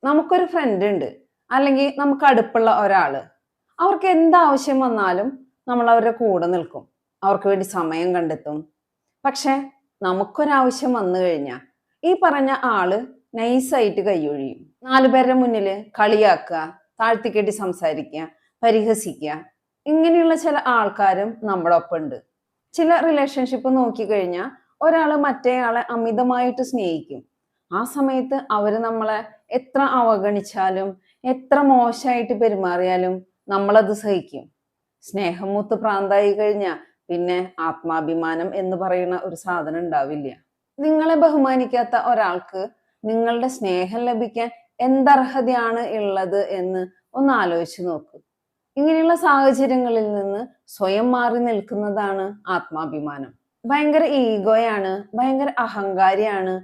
നമുക്കൊരു ഫ്രണ്ട് ഉണ്ട്, അല്ലെങ്കിൽ നമുക്ക് അടുപ്പുള്ള ഒരാള്. അവർക്ക് എന്താവശ്യം വന്നാലും നമ്മൾ അവരുടെ കൂടെ നിൽക്കും, അവർക്ക് വേണ്ടി സമയം കണ്ടെത്തും. പക്ഷെ നമുക്കൊരാവശ്യം വന്നു കഴിഞ്ഞാൽ ഈ പറഞ്ഞ ആള് നൈസായിട്ട് കൈയൊഴിയും. നാലുപേരുടെ മുന്നിൽ കളിയാക്കുക, താഴ്ത്തിക്കെട്ടി സംസാരിക്കുക, പരിഹസിക്കുക, ഇങ്ങനെയുള്ള ചില ആൾക്കാരും നമ്മുടെ ഒപ്പം ഉണ്ട്. ചില റിലേഷൻഷിപ്പ് നോക്കിക്കഴിഞ്ഞാൽ ഒരാള് മറ്റേയാളെ അമിതമായിട്ട് സ്നേഹിക്കും. ആ സമയത്ത് അവര് നമ്മളെ എത്ര അവഗണിച്ചാലും എത്ര മോശമായിട്ട് പെരുമാറിയാലും നമ്മളത് സഹിക്കും. സ്നേഹം മൂത്ത് പ്രാന്തായി കഴിഞ്ഞാൽ പിന്നെ ആത്മാഭിമാനം എന്ന് പറയുന്ന ഒരു സാധനം ഉണ്ടാവില്ല. നിങ്ങളെ ബഹുമാനിക്കാത്ത ഒരാൾക്ക് നിങ്ങളുടെ സ്നേഹം ലഭിക്കാൻ എന്തർഹതയാണ് ഉള്ളത് എന്ന് ഒന്ന് ആലോചിച്ച് നോക്കൂ. ഇങ്ങനെയുള്ള സാഹചര്യങ്ങളിൽ നിന്ന് സ്വയം മാറി നിൽക്കുന്നതാണ് ആത്മാഭിമാനം. ഭയങ്കര ഈഗോയാണ്, ഭയങ്കര അഹങ്കാരിയാണ്,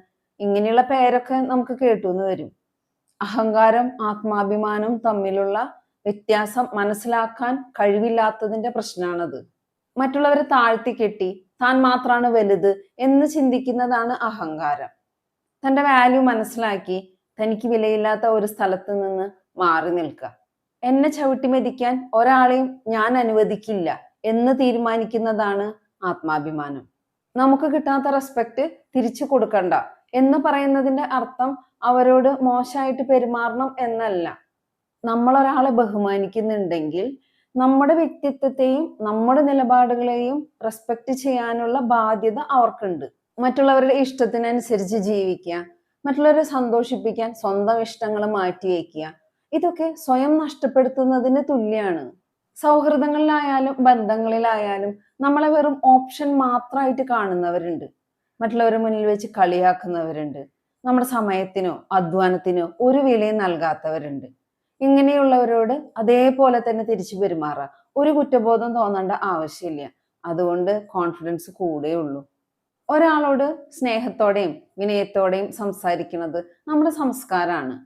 ഇങ്ങനെയുള്ള പേരൊക്കെ നമുക്ക് കേട്ടുന്ന് വരും. അഹങ്കാരം ആത്മാഭിമാനവും തമ്മിലുള്ള വ്യത്യാസം മനസ്സിലാക്കാൻ കഴിവില്ലാത്തതിന്റെ പ്രശ്നമാണത്. മറ്റുള്ളവരെ താഴ്ത്തിക്കെട്ടി താൻ മാത്രമാണ് വലുത് എന്ന് ചിന്തിക്കുന്നതാണ് അഹങ്കാരം. തന്റെ വാല്യൂ മനസ്സിലാക്കി തനിക്ക് വിലയില്ലാത്ത ഒരു സ്ഥലത്ത് നിന്ന് മാറി നിൽക്കുക. എന്നെ ചവിട്ടി മെതിക്കാൻ ഒരാളെയും ഞാൻ അനുവദിക്കില്ല എന്ന് തീരുമാനിക്കുന്നതാണ് ആത്മാഭിമാനം. നമുക്ക് കിട്ടാത്ത റെസ്പെക്ട് തിരിച്ചു കൊടുക്കണ്ട എന്ന് പറയുന്നതിന്റെ അർത്ഥം അവരോട് മോശമായിട്ട് പെരുമാറണം എന്നല്ല. നമ്മൾ ഒരാളെ ബഹുമാനിക്കുന്നുണ്ടെങ്കിൽ നമ്മുടെ വ്യക്തിത്വത്തെയും നമ്മുടെ നിലപാടുകളെയും റെസ്പെക്ട് ചെയ്യാനുള്ള ബാധ്യത അവർക്കുണ്ട്. മറ്റുള്ളവരുടെ ഇഷ്ടത്തിനനുസരിച്ച് ജീവിക്കുക, മറ്റുള്ളവരെ സന്തോഷിപ്പിക്കാൻ സ്വന്തം ഇഷ്ടങ്ങൾ മാറ്റിവെക്കുക, ഇതൊക്കെ സ്വയം നഷ്ടപ്പെടുത്തുന്നതിന് തുല്യാണ്. സൗഹൃദങ്ങളിലായാലും ബന്ധങ്ങളിലായാലും നമ്മളെ വെറും ഓപ്ഷൻ മാത്രമായിട്ട് കാണുന്നവരുണ്ട്. മറ്റുള്ളവരുടെ മുന്നിൽ വെച്ച് കളിയാക്കുന്നവരുണ്ട്. നമ്മുടെ സമയത്തിനോ അധ്വാനത്തിനോ ഒരു വിലയും നൽകാത്തവരുണ്ട്. ഇങ്ങനെയുള്ളവരോട് അതേപോലെ തന്നെ തിരിച്ചു പെരുമാറുക. ഒരു കുറ്റബോധം തോന്നേണ്ട ആവശ്യമില്ല. അതുകൊണ്ട് കോൺഫിഡൻസ് കൂടെയുള്ളൂ. ഒരാളോട് സ്നേഹത്തോടെയും വിനയത്തോടെയും സംസാരിക്കുന്നത് നമ്മുടെ സംസ്കാരമാണ്.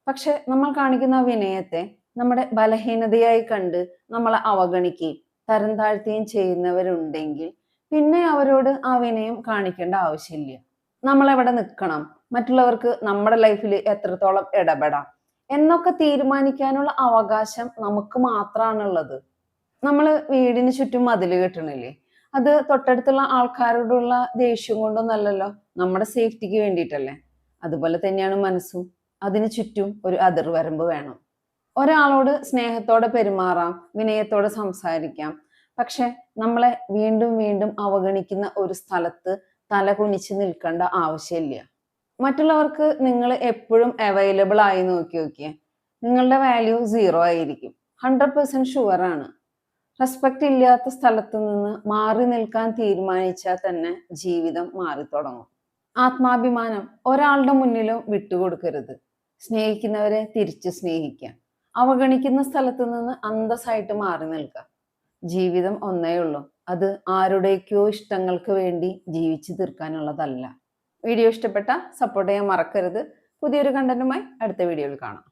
പക്ഷെ നമ്മൾ കാണിക്കുന്ന വിനയത്തെ നമ്മുടെ ബലഹീനതയായി കണ്ട് നമ്മളെ അവഗണിക്കുകയും തരം താഴ്ത്തുകയും ചെയ്യുന്നവരുണ്ടെങ്കിൽ പിന്നെ അവരോട് ആ വിനയം കാണിക്കേണ്ട ആവശ്യമില്ല. നമ്മളെവിടെ നിൽക്കണം, മറ്റുള്ളവർക്ക് നമ്മുടെ ലൈഫിൽ എത്രത്തോളം ഇടപെടാം എന്നൊക്കെ തീരുമാനിക്കാനുള്ള അവകാശം നമുക്ക് മാത്രമാണുള്ളത്. നമ്മൾ വീടിന് ചുറ്റും മതിൽ കെട്ടണില്ലേ, അത് തൊട്ടടുത്തുള്ള ആൾക്കാരോടുള്ള ദേഷ്യം കൊണ്ടൊന്നല്ലല്ലോ, നമ്മുടെ സേഫ്റ്റിക്ക് വേണ്ടിയിട്ടല്ലേ. അതുപോലെ തന്നെയാണ് മനസ്സും. അതിന് ചുറ്റും ഒരു അതിർവരമ്പ് വേണം. ഒരാളോട് സ്നേഹത്തോടെ പെരുമാറാം, വിനയത്തോടെ സംസാരിക്കാം. പക്ഷെ നമ്മളെ വീണ്ടും വീണ്ടും അവഗണിക്കുന്ന ഒരു സ്ഥലത്ത് തല കുനിച്ച് നിൽക്കേണ്ട ആവശ്യമില്ല. മറ്റുള്ളവർക്ക് നിങ്ങൾ എപ്പോഴും അവൈലബിൾ ആയി നോക്കിയേ, നിങ്ങളുടെ വാല്യൂ 0 ആയിരിക്കും. 100% ഷുവറാണ്. റെസ്പെക്റ്റ് ഇല്ലാത്ത സ്ഥലത്ത് നിന്ന് മാറി നിൽക്കാൻ തീരുമാനിച്ചാൽ തന്നെ ജീവിതം മാറി തുടങ്ങും. ആത്മാഭിമാനം ഒരാളുടെ മുന്നിലും വിട്ടുകൊടുക്കരുത്. സ്നേഹിക്കുന്നവരെ തിരിച്ച് സ്നേഹിക്കാം. അവഗണിക്കുന്ന സ്ഥലത്ത് നിന്ന് അന്തസ്സായിട്ട് മാറി നിൽക്കാം. ജീവിതം ഒന്നേ ഉള്ളൂ. അത് ആരുടെയൊക്കെയോ ഇഷ്ടങ്ങൾക്ക് വേണ്ടി ജീവിച്ചു തീർക്കാനുള്ളതല്ല. വീഡിയോ ഇഷ്ടപ്പെട്ട സപ്പോർട്ട് ചെയ്യാൻ മറക്കരുത്. പുതിയൊരു കണ്ടന്റുമായി അടുത്ത വീഡിയോയിൽ കാണാം.